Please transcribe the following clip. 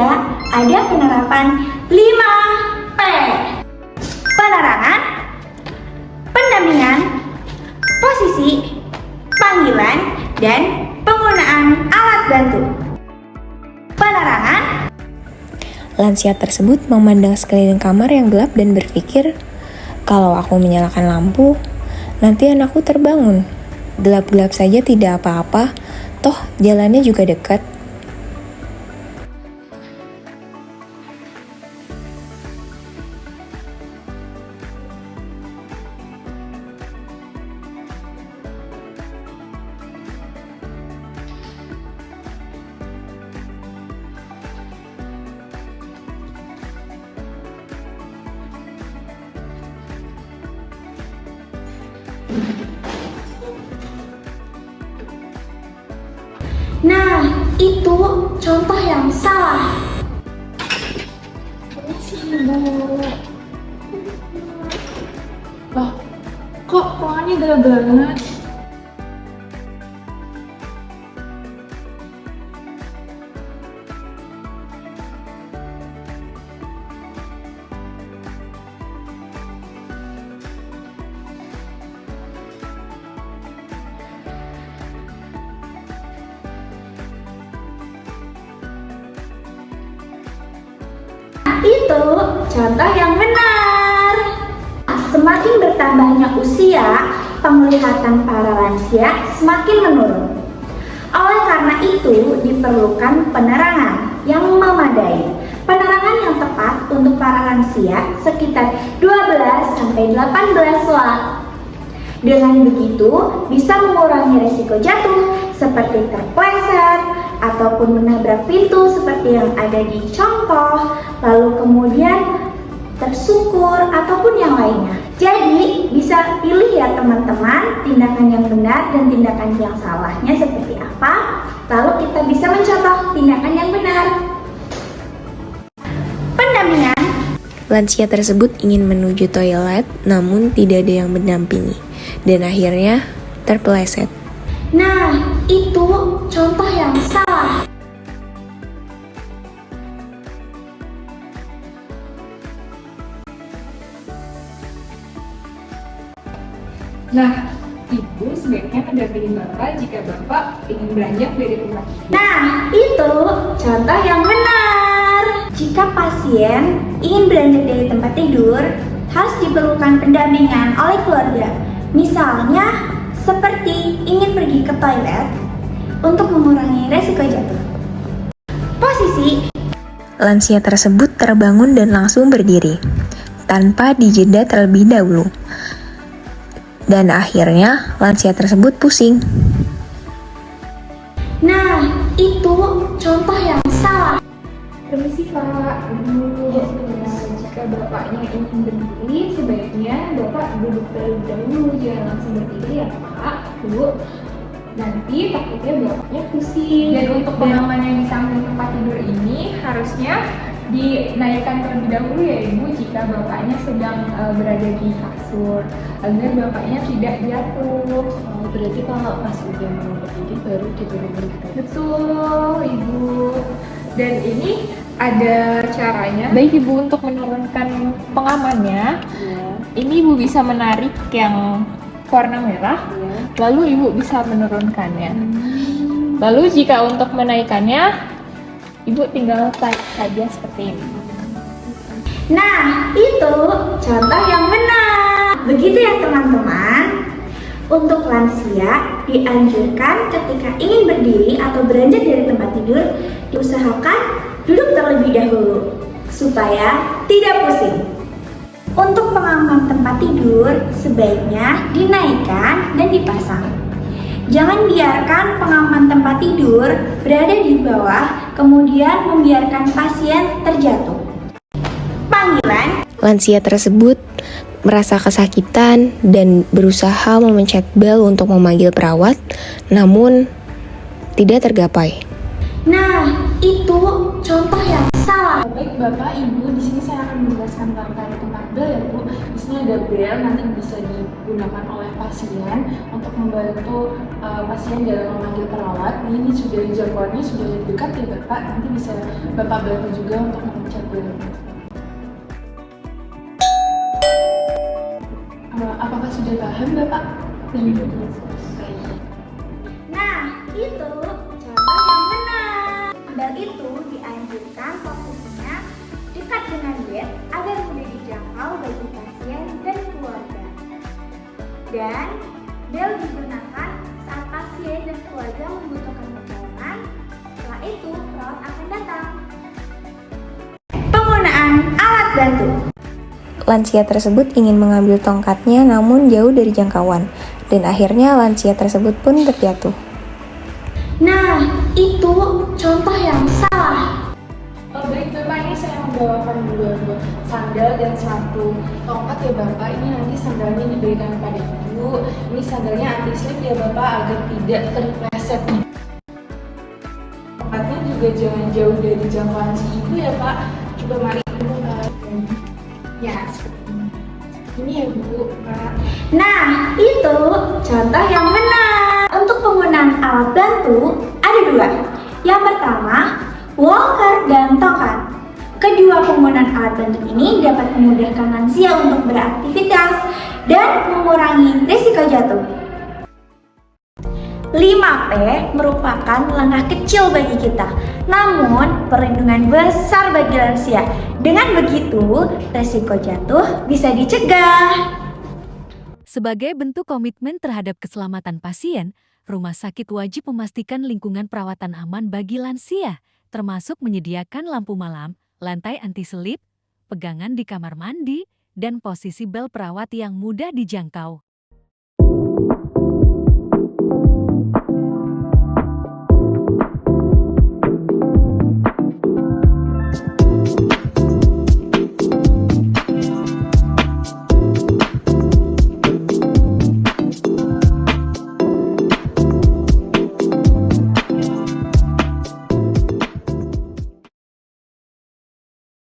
ketiga, ada penerapan 5P. Penerangan, pendampingan, posisi, panggilan, dan penggunaan alat bantu. Penerangan. Lansia tersebut memandang sekeliling kamar yang gelap dan berpikir, kalau aku menyalakan lampu, nanti anakku terbangun. Gelap-gelap saja tidak apa-apa, toh jalannya juga dekat. Nah, itu contoh yang salah. Loh, kok ruangannya gelap banget? Itu contoh yang benar. Semakin bertambahnya usia, penglihatan para lansia semakin menurun. Oleh karena itu, diperlukan penerangan yang memadai. Penerangan yang tepat untuk para lansia sekitar 12-18 watt. Dengan begitu, bisa mengurangi resiko jatuh seperti terpleset ataupun menabrak pintu seperti yang ada di contoh, lalu kemudian tersungkur ataupun yang lainnya. Jadi, bisa pilih ya teman-teman tindakan yang benar dan tindakan yang salahnya seperti apa, lalu kita bisa mencontoh tindakan yang benar. Pendampingan. Lansia tersebut ingin menuju toilet, namun tidak ada yang mendampingi, dan akhirnya terpeleset. Nah, itu contoh yang salah. Nah, Ibu sebaiknya mendampingi Bapak jika Bapak ingin beranjak dari rumah. Nah, itu contoh yang benar. Jika pasien ingin beranjak dari tempat tidur, harus diperlukan pendampingan oleh keluarga. Misalnya, seperti ingin pergi ke toilet untuk mengurangi resiko jatuh. Posisi. Lansia tersebut terbangun dan langsung berdiri, tanpa dijeda terlebih dahulu. Dan akhirnya lansia tersebut pusing. Nah, itu contoh yang salah. Permisi Pak, Ibu. Jika Bapaknya ingin berdiri, sebaiknya Bapak duduk terlebih dahulu, jangan langsung berdiri ya Pak, Bu. Nanti takutnya Bapaknya pusing. Dan untuk pengamanan di samping tempat tidur ini harusnya dinaikkan terlebih dahulu ya Ibu jika Bapaknya sedang berada di kasur agar Bapaknya tidak jatuh. Oh, berarti kalau pas udah mau berdiri baru diturunkan gitu. Betul Ibu. Dan ini ada caranya. Baik Ibu, untuk menurunkan pengamannya, ini Ibu bisa menarik yang warna merah, lalu Ibu bisa menurunkannya. Lalu jika untuk menaikkannya, Ibu tinggal tarik saja seperti ini. Nah, itu contoh yang benar. Begitu ya teman-teman. Untuk lansia, dianjurkan ketika ingin berdiri atau beranjak dari tempat tidur, diusahakan duduk terlebih dahulu, supaya tidak pusing. Untuk pengaman tempat tidur, sebaiknya dinaikkan dan dipasang. Jangan biarkan pengaman tempat tidur berada di bawah, kemudian membiarkan pasien terjatuh. Panggilan. Lansia tersebut merasa kesakitan dan berusaha memencet bel untuk memanggil perawat, namun tidak tergapai. Nah, itu contoh yang salah. Baik Bapak, Ibu, di sini saya akan menjelaskan tentang bel ya Bu. Di sini ada bel, nanti bisa digunakan oleh pasien untuk membantu pasien dalam memanggil perawat. Ini sudah jangkauannya sudah dekat ya Bapak, nanti bisa Bapak bantu juga untuk memencet bel. Apakah sudah paham Bapak? Nah, itu contoh yang benar. Bel itu dianjurkan posisinya dekat dengan bed agar mudah dijangkau bagi pasien dan keluarga. Dan bel digunakan saat pasien dan keluarga membutuhkan pertolongan. Setelah itu, perawat akan datang. Penggunaan alat bantu. Lansia tersebut ingin mengambil tongkatnya namun jauh dari jangkauan, dan akhirnya lansia tersebut pun terjatuh. Nah, itu contoh yang salah. Baik Bapak, ini saya membawakan dua buah sandal dan satu tongkat ya Bapak. Ini nanti sandalnya diberikan kepada Ibu. Ini sandalnya anti slip ya Bapak agar tidak terpleset. Tongkatnya juga jangan jauh dari jangkauan si Ibu ya Pak. Coba mari Ibu Pak. Ya, seperti ini. Ini ya Bu, Pak. Nah, itu contoh yang benar. Untuk penggunaan alat bantu ada dua. Yang pertama, walker dan tongkat. Kedua penggunaan alat bantu ini dapat memudahkan lansia untuk beraktivitas dan mengurangi risiko jatuh. 5P merupakan langkah kecil bagi kita, namun perlindungan besar bagi lansia. Dengan begitu, risiko jatuh bisa dicegah. Sebagai bentuk komitmen terhadap keselamatan pasien, rumah sakit wajib memastikan lingkungan perawatan aman bagi lansia, termasuk menyediakan lampu malam, lantai anti-selip, pegangan di kamar mandi, dan posisi bel perawat yang mudah dijangkau.